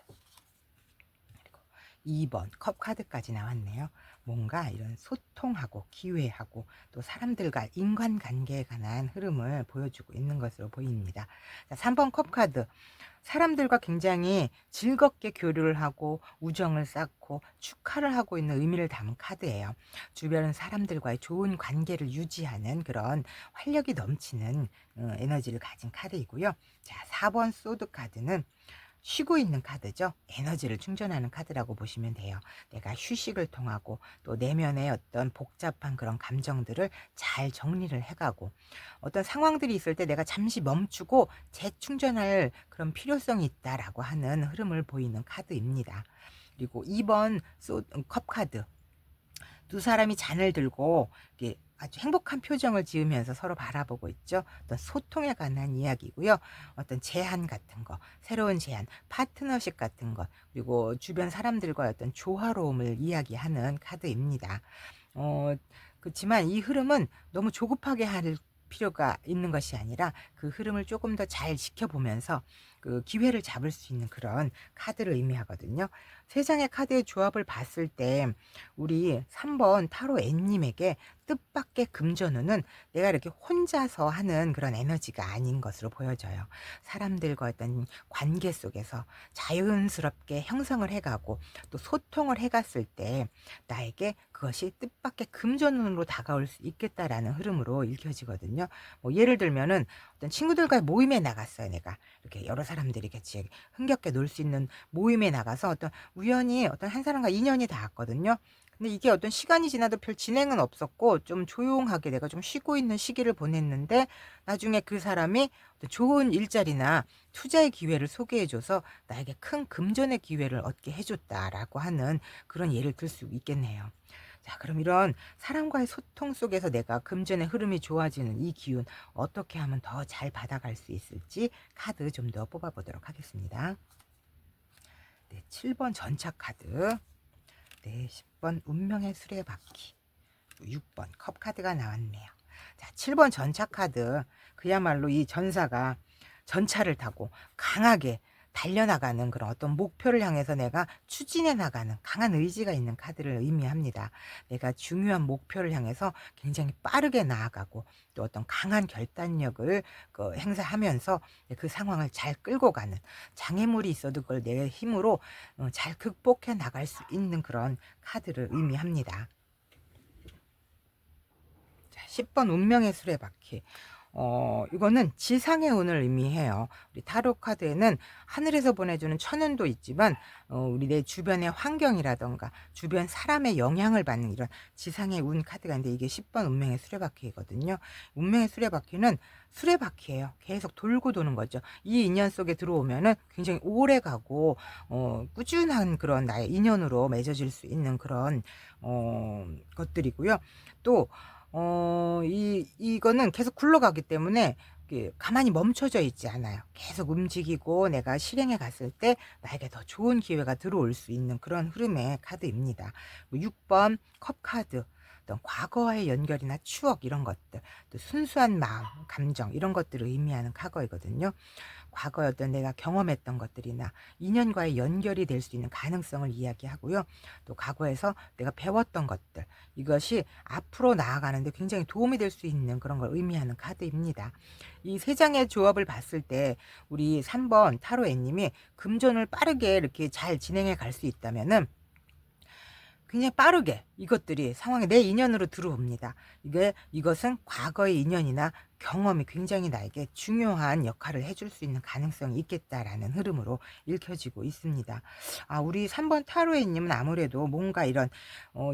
그리고 2번 컵 카드까지 나왔네요. 뭔가 이런 소통하고 기회하고 또 사람들과 인간관계에 관한 흐름을 보여주고 있는 것으로 보입니다. 자, 3번 컵 카드. 사람들과 굉장히 즐겁게 교류를 하고 우정을 쌓고 축하를 하고 있는 의미를 담은 카드예요. 주변 사람들과의 좋은 관계를 유지하는 그런 활력이 넘치는 에너지를 가진 카드이고요. 자, 4번 소드 카드는 쉬고 있는 카드죠. 에너지를 충전하는 카드라고 보시면 돼요. 내가 휴식을 통하고 또 내면의 어떤 복잡한 그런 감정들을 잘 정리를 해가고 어떤 상황들이 있을 때 내가 잠시 멈추고 재충전할 그런 필요성이 있다라고 하는 흐름을 보이는 카드입니다. 그리고 2번 컵 카드. 두 사람이 잔을 들고 이렇게 아주 행복한 표정을 지으면서 서로 바라보고 있죠. 어떤 소통에 관한 이야기고요. 어떤 제안 같은 거, 새로운 제안, 파트너십 같은 것, 그리고 주변 사람들과의 어떤 조화로움을 이야기하는 카드입니다. 어, 그렇지만 이 흐름은 너무 조급하게 할 필요가 있는 것이 아니라 그 흐름을 조금 더 잘 지켜보면서 그 기회를 잡을 수 있는 그런 카드를 의미하거든요. 세 장의 카드의 조합을 봤을 때 우리 3번 타로 N님에게 뜻밖의 금전운은 내가 이렇게 혼자서 하는 그런 에너지가 아닌 것으로 보여져요. 사람들과 어떤 관계 속에서 자연스럽게 형성을 해가고 또 소통을 해갔을 때 나에게 그것이 뜻밖의 금전운으로 다가올 수 있겠다라는 흐름으로 읽혀지거든요. 뭐 예를 들면은 어떤 친구들과의 모임에 나갔어요. 내가 이렇게 여러 사람들이 같이 흥겹게 놀 수 있는 모임에 나가서 어떤 우연히 어떤 한 사람과 인연이 닿았거든요. 근데 이게 어떤 시간이 지나도 별 진행은 없었고 좀 조용하게 내가 좀 쉬고 있는 시기를 보냈는데 나중에 그 사람이 어떤 좋은 일자리나 투자의 기회를 소개해줘서 나에게 큰 금전의 기회를 얻게 해줬다라고 하는 그런 예를 들 수 있겠네요. 자, 그럼 이런 사람과의 소통 속에서 내가 금전의 흐름이 좋아지는 이 기운 어떻게 하면 더 잘 받아갈 수 있을지 카드 좀 더 뽑아보도록 하겠습니다. 네, 7번 전차 카드, 네, 10번 운명의 수레바퀴, 6번 컵 카드가 나왔네요. 자, 7번 전차 카드. 그야말로 이 전사가 전차를 타고 강하게 달려나가는 그런 어떤 목표를 향해서 내가 추진해 나가는 강한 의지가 있는 카드를 의미합니다. 내가 중요한 목표를 향해서 굉장히 빠르게 나아가고 또 어떤 강한 결단력을 행사하면서 그 상황을 잘 끌고 가는, 장애물이 있어도 그걸 내 힘으로 잘 극복해 나갈 수 있는 그런 카드를 의미합니다. 자, 10번 운명의 수레바퀴. 이거는 지상의 운을 의미해요. 우리 타로 카드에는 하늘에서 보내주는 천운도 있지만 우리 내 주변의 환경이라던가 주변 사람의 영향을 받는 이런 지상의 운 카드가 있는데, 이게 10번 운명의 수레바퀴거든요. 운명의 수레바퀴는 수레바퀴예요. 계속 돌고 도는 거죠. 이 인연 속에 들어오면은 굉장히 오래 가고 꾸준한 그런 나의 인연으로 맺어질 수 있는 그런 것들이고요. 또 이거는 계속 굴러가기 때문에 가만히 멈춰져 있지 않아요. 계속 움직이고 내가 실행에 갔을 때 나에게 더 좋은 기회가 들어올 수 있는 그런 흐름의 카드입니다. 6번 컵 카드. 어떤 과거와의 연결이나 추억 이런 것들, 또 순수한 마음, 감정 이런 것들을 의미하는 카거이거든요. 과거에 어떤 내가 경험했던 것들이나 인연과의 연결이 될 수 있는 가능성을 이야기하고요. 또 과거에서 내가 배웠던 것들, 이것이 앞으로 나아가는데 굉장히 도움이 될 수 있는 그런 걸 의미하는 카드입니다. 이 세 장의 조합을 봤을 때 우리 3번 타로 애님이 금전을 빠르게 이렇게 잘 진행해 갈 수 있다면은 굉장히 빠르게 이것들이 상황에 내 인연으로 들어옵니다. 이것은 과거의 인연이나 경험이 굉장히 나에게 중요한 역할을 해줄 수 있는 가능성이 있겠다라는 흐름으로 읽혀지고 있습니다. 우리 3번 타로에님은 아무래도 뭔가 이런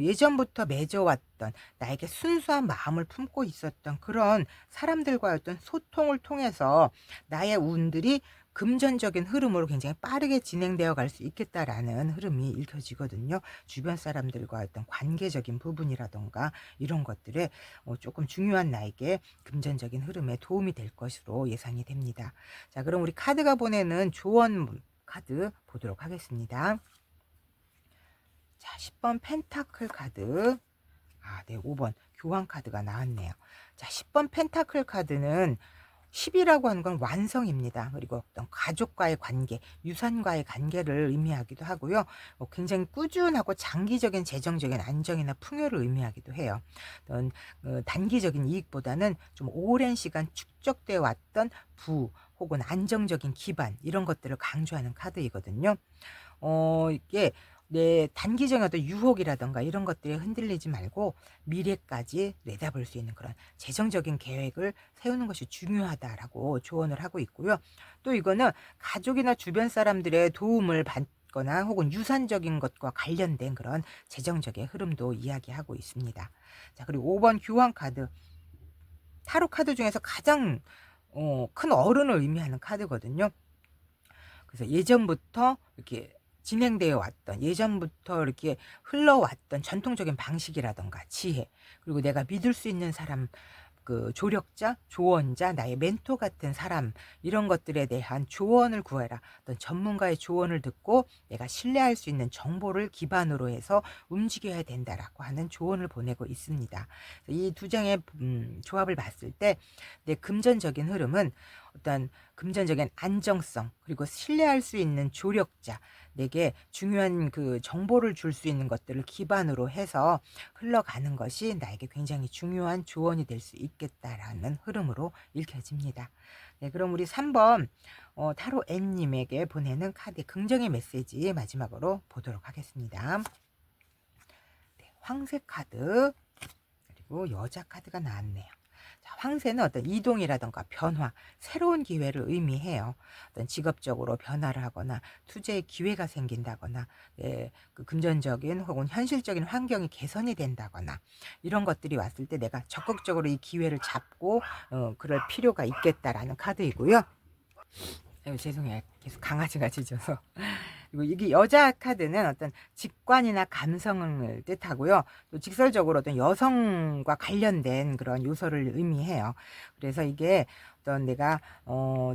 예전부터 맺어왔던 나에게 순수한 마음을 품고 있었던 그런 사람들과의 어떤 소통을 통해서 나의 운들이 금전적인 흐름으로 굉장히 빠르게 진행되어 갈 수 있겠다라는 흐름이 읽혀지거든요. 주변 사람들과 어떤 관계적인 부분이라던가 이런 것들에 조금 중요한 나에게 금전적인 흐름에 도움이 될 것으로 예상이 됩니다. 자, 그럼 우리 카드가 보내는 조언 카드 보도록 하겠습니다. 자, 10번 펜타클 카드. 네, 5번 교환 카드가 나왔네요. 자, 10번 펜타클 카드는 10이라고 하는 건 완성입니다. 그리고 어떤 가족과의 관계, 유산과의 관계를 의미하기도 하고요. 굉장히 꾸준하고 장기적인 재정적인 안정이나 풍요를 의미하기도 해요. 어떤 단기적인 이익보다는 좀 오랜 시간 축적되어 왔던 부 혹은 안정적인 기반 이런 것들을 강조하는 카드이거든요. 이게 내 단기적인 어떤 유혹이라던가 이런 것들에 흔들리지 말고 미래까지 내다볼 수 있는 그런 재정적인 계획을 세우는 것이 중요하다라고 조언을 하고 있고요. 또 이거는 가족이나 주변 사람들의 도움을 받거나 혹은 유산적인 것과 관련된 그런 재정적인 흐름도 이야기하고 있습니다. 자, 그리고 5번 교환 카드. 타로 카드 중에서 가장 큰 어른을 의미하는 카드거든요. 그래서 예전부터 이렇게 진행되어 왔던, 예전부터 이렇게 흘러왔던 전통적인 방식이라던가 지혜, 그리고 내가 믿을 수 있는 사람, 조력자, 조언자, 나의 멘토 같은 사람, 이런 것들에 대한 조언을 구해라. 어떤 전문가의 조언을 듣고 내가 신뢰할 수 있는 정보를 기반으로 해서 움직여야 된다라고 하는 조언을 보내고 있습니다. 이 두 장의 조합을 봤을 때 내 금전적인 흐름은 어떤 금전적인 안정성, 그리고 신뢰할 수 있는 조력자, 내게 중요한 그 정보를 줄 수 있는 것들을 기반으로 해서 흘러가는 것이 나에게 굉장히 중요한 조언이 될 수 있겠다라는 흐름으로 읽혀집니다. 네, 그럼 우리 3번 타로 N님에게 보내는 카드 긍정의 메시지 마지막으로 보도록 하겠습니다. 네, 황색 카드 그리고 여자 카드가 나왔네요. 자, 황새는 어떤 이동이라던가 변화, 새로운 기회를 의미해요. 어떤 직업적으로 변화를 하거나 투자의 기회가 생긴다거나 그 금전적인 혹은 현실적인 환경이 개선이 된다거나 이런 것들이 왔을 때 내가 적극적으로 이 기회를 잡고 그럴 필요가 있겠다라는 카드이고요. 죄송해요. 계속 강아지가 짖어서. 그리고 이게 여자 카드는 어떤 직관이나 감성을 뜻하고요. 또 직설적으로 어떤 여성과 관련된 그런 요소를 의미해요. 그래서 이게 어떤 내가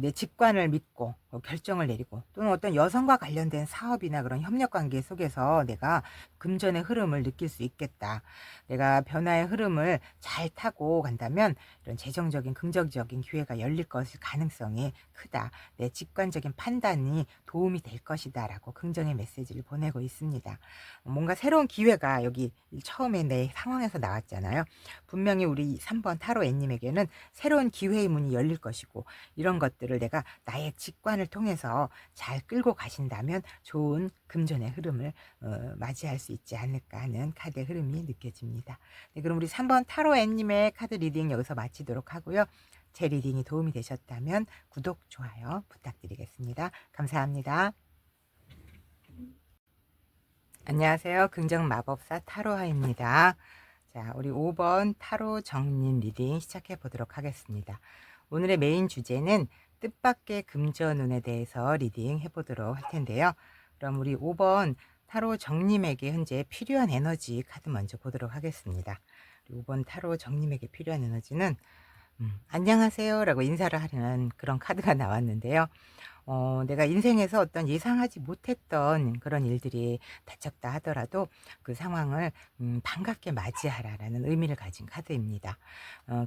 내 직관을 믿고 결정을 내리고, 또는 어떤 여성과 관련된 사업이나 그런 협력 관계 속에서 내가 금전의 흐름을 느낄 수 있겠다. 내가 변화의 흐름을 잘 타고 간다면 이런 재정적인 긍정적인 기회가 열릴 것일 가능성이 크다. 내 직관적인 판단이 도움이 될 것이다 라고 긍정의 메시지를 보내고 있습니다. 뭔가 새로운 기회가 여기 처음에 내 상황에서 나왔잖아요. 분명히 우리 3번 타로 N님에게는 새로운 기회의 문이 열릴 것이고, 이런 것들을 내가 나의 직관을 통해서 잘 끌고 가신다면 좋은 금전의 흐름을 맞이할 수 있지 않을까 하는 카드의 흐름이 느껴집니다. 네, 그럼 우리 3번 타로 N님의 카드 리딩 여기서 마치도록 하고요. 제 리딩이 도움이 되셨다면 구독, 좋아요 부탁드리겠습니다. 감사합니다. 안녕하세요. 긍정마법사 타로하입니다. 자, 우리 5번 타로 정린 리딩 시작해 보도록 하겠습니다. 오늘의 메인 주제는 뜻밖의 금전운에 대해서 리딩 해보도록 할 텐데요. 그럼 우리 5번 타로 정님에게 현재 필요한 에너지 카드 먼저 보도록 하겠습니다. 5번 타로 정님에게 필요한 에너지는 안녕하세요 라고 인사를 하려는 그런 카드가 나왔는데요. 내가 인생에서 어떤 예상하지 못했던 그런 일들이 닥쳤다 하더라도 그 상황을 반갑게 맞이하라라는 의미를 가진 카드입니다.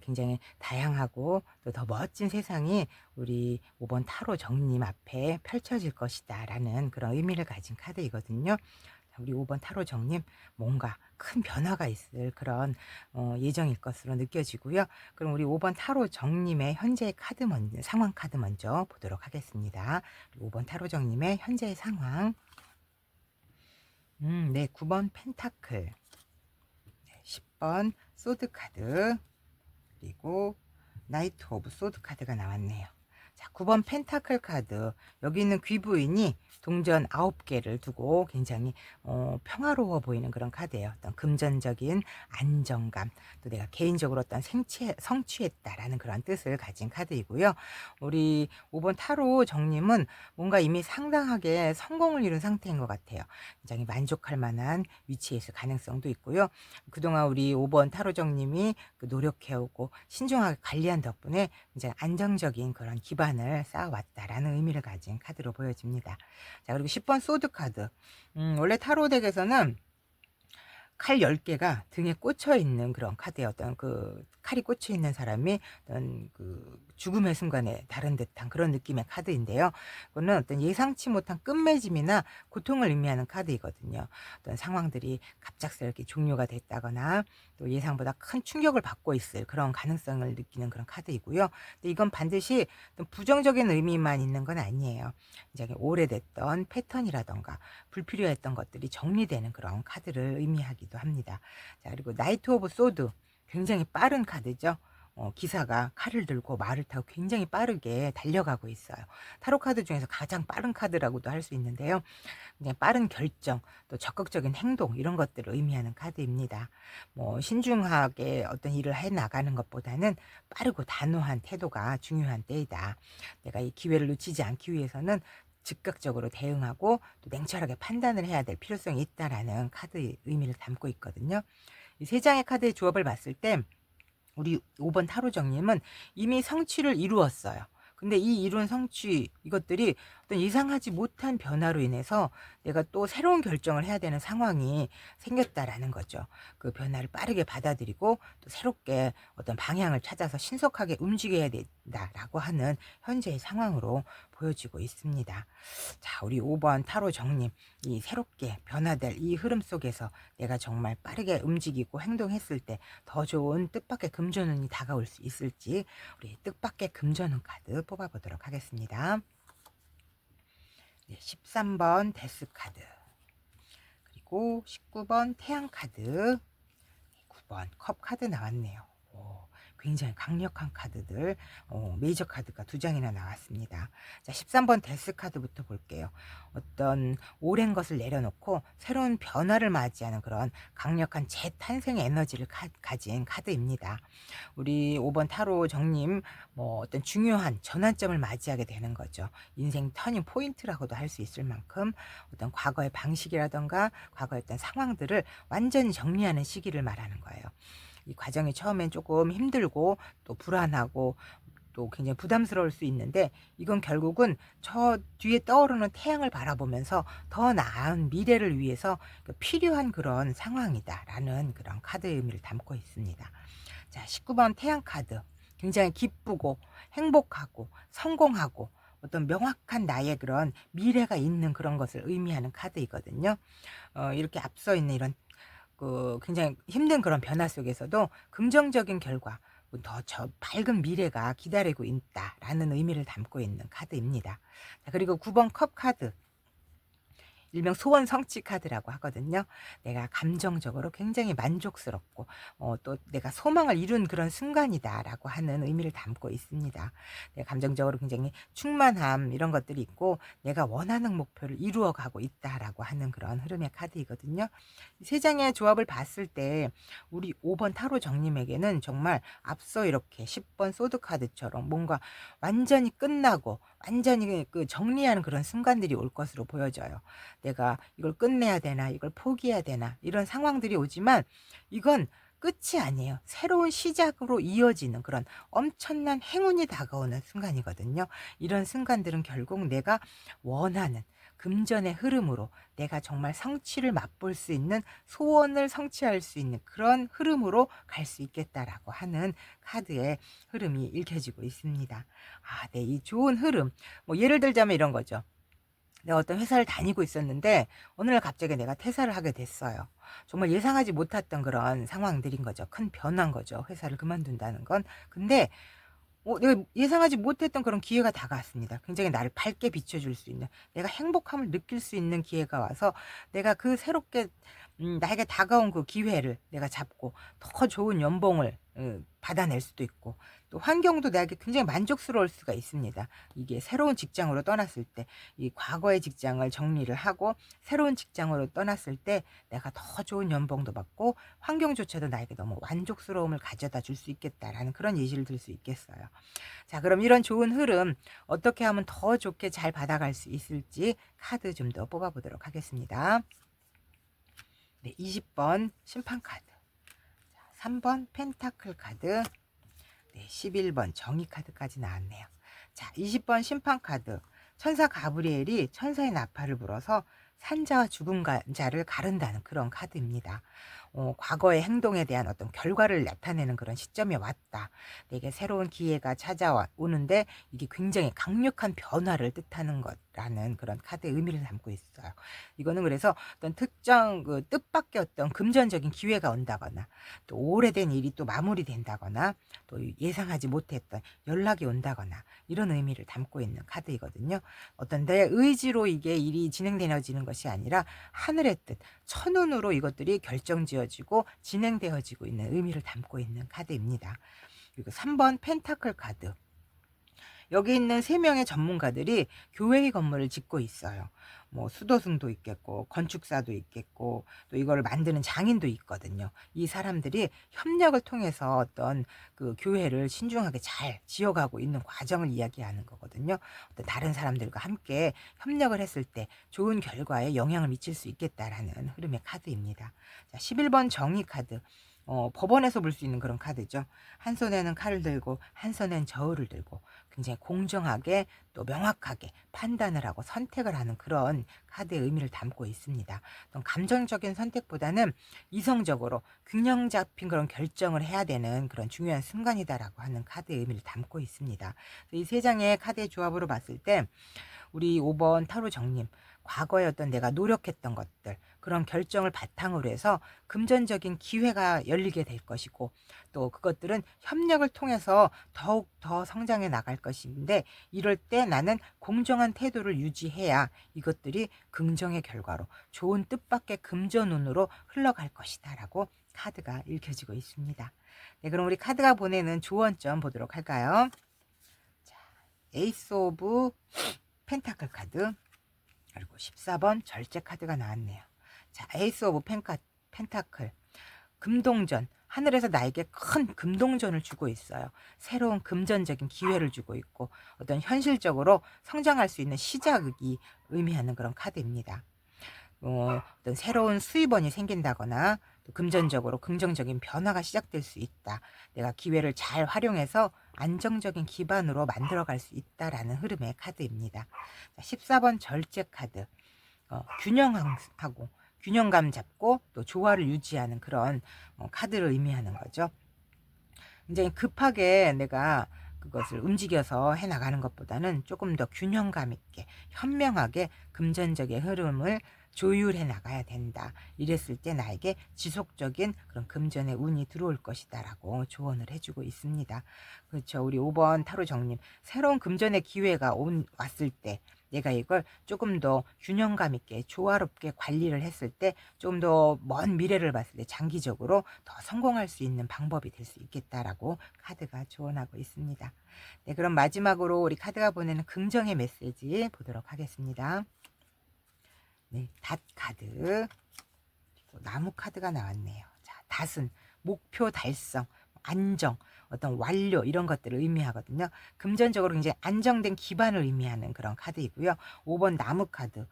굉장히 다양하고 또 더 멋진 세상이 우리 5번 타로 정님 앞에 펼쳐질 것이다 라는 그런 의미를 가진 카드이거든요. 우리 5번 타로 정님, 뭔가 큰 변화가 있을 그런 예정일 것으로 느껴지고요. 그럼 우리 5번 타로 정님의 현재의 카드 먼저, 상황 카드 먼저 보도록 하겠습니다. 5번 타로 정님의 현재의 상황. 네, 9번 펜타클, 네, 10번 소드 카드, 그리고 나이트 오브 소드 카드가 나왔네요. 자, 9번 펜타클 카드. 여기 있는 귀부인이 동전 9개를 두고 굉장히 평화로워 보이는 그런 카드예요. 어떤 금전적인 안정감, 또 내가 개인적으로 어떤 성취했다라는 그런 뜻을 가진 카드이고요. 우리 5번 타로 정님은 뭔가 이미 상당하게 성공을 이룬 상태인 것 같아요. 굉장히 만족할 만한 위치에 있을 가능성도 있고요. 그동안 우리 5번 타로 정님이 노력해오고 신중하게 관리한 덕분에 굉장히 안정적인 그런 기반을 쌓아왔다라는 의미를 가진 카드로 보여집니다. 자, 그리고 10번 소드 카드. 원래 타로 덱에서는 칼 10개가 등에 꽂혀 있는 그런 카드예요. 어떤 그 칼이 꽂혀 있는 사람이 어떤 그 죽음의 순간에 다른 듯한 그런 느낌의 카드인데요. 그거는 어떤 예상치 못한 끝맺음이나 고통을 의미하는 카드이거든요. 어떤 상황들이 갑작스럽게 종료가 됐다거나 또 예상보다 큰 충격을 받고 있을 그런 가능성을 느끼는 그런 카드이고요. 근데 이건 반드시 어떤 부정적인 의미만 있는 건 아니에요. 굉장히 오래됐던 패턴이라던가 불필요했던 것들이 정리되는 그런 카드를 의미하기도 합니다. 자, 그리고 나이트 오브 소드, 굉장히 빠른 카드죠. 기사가 칼을 들고 말을 타고 굉장히 빠르게 달려가고 있어요. 타로 카드 중에서 가장 빠른 카드라고도 할 수 있는데요. 그냥 빠른 결정, 또 적극적인 행동, 이런 것들을 의미하는 카드입니다. 신중하게 어떤 일을 해 나가는 것보다는 빠르고 단호한 태도가 중요한 때이다. 내가 이 기회를 놓치지 않기 위해서는 즉각적으로 대응하고 또 냉철하게 판단을 해야 될 필요성이 있다라는 카드의 의미를 담고 있거든요. 이 세 장의 카드의 조합을 봤을 때 우리 5번 타로 정님은 이미 성취를 이루었어요. 근데 이 이룬 성취, 이것들이 어떤 예상하지 못한 변화로 인해서 내가 또 새로운 결정을 해야 되는 상황이 생겼다라는 거죠. 그 변화를 빠르게 받아들이고 또 새롭게 어떤 방향을 찾아서 신속하게 움직여야 된다라고 하는 현재의 상황으로 보여지고 있습니다. 자, 우리 5번 타로 정님, 이 새롭게 변화될 이 흐름 속에서 내가 정말 빠르게 움직이고 행동했을 때 더 좋은 뜻밖의 금전운이 다가올 수 있을지, 우리 뜻밖의 금전운 카드 뽑아보도록 하겠습니다. 네, 13번 데스 카드, 그리고 19번 태양 카드, 9번 컵 카드 나왔네요. 굉장히 강력한 카드들, 메이저 카드가 2장이나 나왔습니다. 자, 13번 데스 카드부터 볼게요. 어떤 오랜 것을 내려놓고 새로운 변화를 맞이하는 그런 강력한 재탄생의 에너지를 가진 카드입니다. 우리 5번 타로 정님, 어떤 중요한 전환점을 맞이하게 되는 거죠. 인생 터닝 포인트라고도 할 수 있을 만큼 어떤 과거의 방식이라던가 과거의 어떤 상황들을 완전히 정리하는 시기를 말하는 거예요. 이 과정이 처음엔 조금 힘들고 또 불안하고 또 굉장히 부담스러울 수 있는데, 이건 결국은 저 뒤에 떠오르는 태양을 바라보면서 더 나은 미래를 위해서 필요한 그런 상황이다라는 그런 카드의 의미를 담고 있습니다. 자, 19번 태양 카드. 굉장히 기쁘고 행복하고 성공하고 어떤 명확한 나의 그런 미래가 있는 그런 것을 의미하는 카드이거든요. 이렇게 앞서 있는 이런 굉장히 힘든 그런 변화 속에서도 긍정적인 결과, 더 밝은 미래가 기다리고 있다라는 의미를 담고 있는 카드입니다. 자, 그리고 9번 컵 카드. 일명 소원 성취 카드라고 하거든요. 내가 감정적으로 굉장히 만족스럽고 또 내가 소망을 이룬 그런 순간이다라고 하는 의미를 담고 있습니다. 내가 감정적으로 굉장히 충만함, 이런 것들이 있고 내가 원하는 목표를 이루어 가고 있다라고 하는 그런 흐름의 카드이거든요. 세 장의 조합을 봤을 때 우리 5번 타로 정님에게는 정말 앞서 이렇게 10번 소드 카드처럼 뭔가 완전히 끝나고 완전히 정리하는 그런 순간들이 올 것으로 보여져요. 내가 이걸 끝내야 되나, 이걸 포기해야 되나, 이런 상황들이 오지만 이건 끝이 아니에요. 새로운 시작으로 이어지는 그런 엄청난 행운이 다가오는 순간이거든요. 이런 순간들은 결국 내가 원하는 금전의 흐름으로 내가 정말 성취를 맛볼 수 있는, 소원을 성취할 수 있는 그런 흐름으로 갈 수 있겠다라고 하는 카드의 흐름이 읽혀지고 있습니다. 네, 이 좋은 흐름. 예를 들자면 이런 거죠. 내가 어떤 회사를 다니고 있었는데 어느 날 갑자기 내가 퇴사를 하게 됐어요. 정말 예상하지 못했던 그런 상황들인 거죠. 큰 변화인 거죠. 회사를 그만둔다는 건. 근데 내가 예상하지 못했던 그런 기회가 다가왔습니다. 굉장히 나를 밝게 비춰줄 수 있는, 내가 행복함을 느낄 수 있는 기회가 와서 내가 그 새롭게 나에게 다가온 그 기회를 내가 잡고 더 좋은 연봉을 받아낼 수도 있고, 또 환경도 나에게 굉장히 만족스러울 수가 있습니다. 이게 새로운 직장으로 떠났을 때, 이 과거의 직장을 정리를 하고 새로운 직장으로 떠났을 때 내가 더 좋은 연봉도 받고 환경조차도 나에게 너무 만족스러움을 가져다 줄 수 있겠다라는 그런 예시를 들 수 있겠어요. 자, 그럼 이런 좋은 흐름 어떻게 하면 더 좋게 잘 받아갈 수 있을지 카드 좀 더 뽑아보도록 하겠습니다. 네, 20번 심판 카드, 3번 펜타클 카드, 네, 11번 정의 카드까지 나왔네요. 자, 20번 심판 카드. 천사 가브리엘이 천사의 나팔을 불어서 산자와 죽음자를 가른다는 그런 카드입니다. 과거의 행동에 대한 어떤 결과를 나타내는 그런 시점이 왔다. 내게 새로운 기회가 찾아오는데 이게 굉장히 강력한 변화를 뜻하는 것라는 그런 카드의 의미를 담고 있어요. 이거는 그래서 어떤 특정 뜻밖의 어떤 금전적인 기회가 온다거나, 또 오래된 일이 또 마무리된다거나, 또 예상하지 못했던 연락이 온다거나, 이런 의미를 담고 있는 카드이거든요. 어떤 내 의지로 이게 일이 진행되어지는 것이 아니라 하늘의 뜻, 천운으로 이것들이 결정지어지고 진행되어지고 있는 의미를 담고 있는 카드입니다. 그리고 3번 펜타클 카드. 여기 있는 3명의 전문가들이 교회의 건물을 짓고 있어요. 수도승도 있겠고 건축사도 있겠고 또 이걸 만드는 장인도 있거든요. 이 사람들이 협력을 통해서 어떤 그 교회를 신중하게 잘 지어가고 있는 과정을 이야기하는 거거든요. 어떤 다른 사람들과 함께 협력을 했을 때 좋은 결과에 영향을 미칠 수 있겠다라는 흐름의 카드입니다. 자, 11번 정의 카드. 법원에서 볼 수 있는 그런 카드죠. 한 손에는 칼을 들고 한 손엔 저울을 들고 굉장히 공정하게 또 명확하게 판단을 하고 선택을 하는 그런 카드의 의미를 담고 있습니다. 어떤 감정적인 선택보다는 이성적으로 균형 잡힌 그런 결정을 해야 되는 그런 중요한 순간이다라고 하는 카드의 의미를 담고 있습니다. 이 세 장의 카드의 조합으로 봤을 때 우리 5번 타로 정님, 과거에 어떤 내가 노력했던 것들, 그런 결정을 바탕으로 해서 금전적인 기회가 열리게 될 것이고, 또 그것들은 협력을 통해서 더욱 더 성장해 나갈 것인데, 이럴 때 나는 공정한 태도를 유지해야 이것들이 긍정의 결과로 좋은 뜻밖의 금전운으로 흘러갈 것이다 라고 카드가 읽혀지고 있습니다. 네, 그럼 우리 카드가 보내는 조언점 보도록 할까요? 자, 에이스 오브 펜타클 카드, 그리고 14번 절제 카드가 나왔네요. 자, 에이스 오브 펜타클. 금동전. 하늘에서 나에게 큰 금동전을 주고 있어요. 새로운 금전적인 기회를 주고 있고 어떤 현실적으로 성장할 수 있는 시작이 의미하는 그런 카드입니다. 어떤 새로운 수입원이 생긴다거나 또 금전적으로 긍정적인 변화가 시작될 수 있다. 내가 기회를 잘 활용해서 안정적인 기반으로 만들어갈 수 있다라는 흐름의 카드입니다. 자, 14번 절제 카드. 균형하고 균형감 잡고 또 조화를 유지하는 그런 카드를 의미하는 거죠. 굉장히 급하게 내가 그것을 움직여서 해나가는 것보다는 조금 더 균형감 있게 현명하게 금전적인 흐름을 조율해 나가야 된다. 이랬을 때 나에게 지속적인 그런 금전의 운이 들어올 것이다 라고 조언을 해주고 있습니다. 그렇죠. 우리 5번 타로 정님, 새로운 금전의 기회가 왔을 때 내가 이걸 조금 더 균형감 있게 조화롭게 관리를 했을 때 좀 더 먼 미래를 봤을 때 장기적으로 더 성공할 수 있는 방법이 될 수 있겠다라고 카드가 조언하고 있습니다. 네, 그럼 마지막으로 우리 카드가 보내는 긍정의 메시지 보도록 하겠습니다. 네, 닷 카드. 나무 카드가 나왔네요. 자, 닷은 목표 달성, 안정, 어떤 완료 이런 것들을 의미하거든요. 금전적으로 굉장히 안정된 기반을 의미하는 그런 카드이고요. 5번 나무 카드.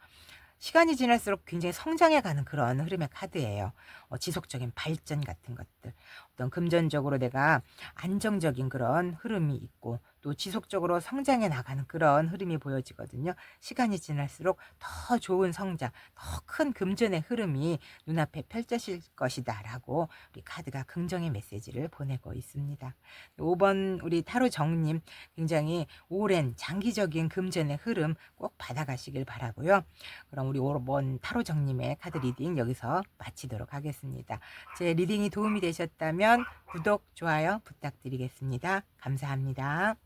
시간이 지날수록 굉장히 성장해가는 그런 흐름의 카드예요. 지속적인 발전 같은 것들. 어떤 금전적으로 내가 안정적인 그런 흐름이 있고 또 지속적으로 성장해 나가는 그런 흐름이 보여지거든요. 시간이 지날수록 더 좋은 성장, 더 큰 금전의 흐름이 눈앞에 펼쳐질 것이다 라고 우리 카드가 긍정의 메시지를 보내고 있습니다. 5번 우리 타로 정님, 굉장히 오랜 장기적인 금전의 흐름 꼭 받아가시길 바라고요. 그럼 우리 5번 타로 정님의 카드 리딩 여기서 마치도록 하겠습니다. 제 리딩이 도움이 되셨다면 구독, 좋아요 부탁드리겠습니다. 감사합니다.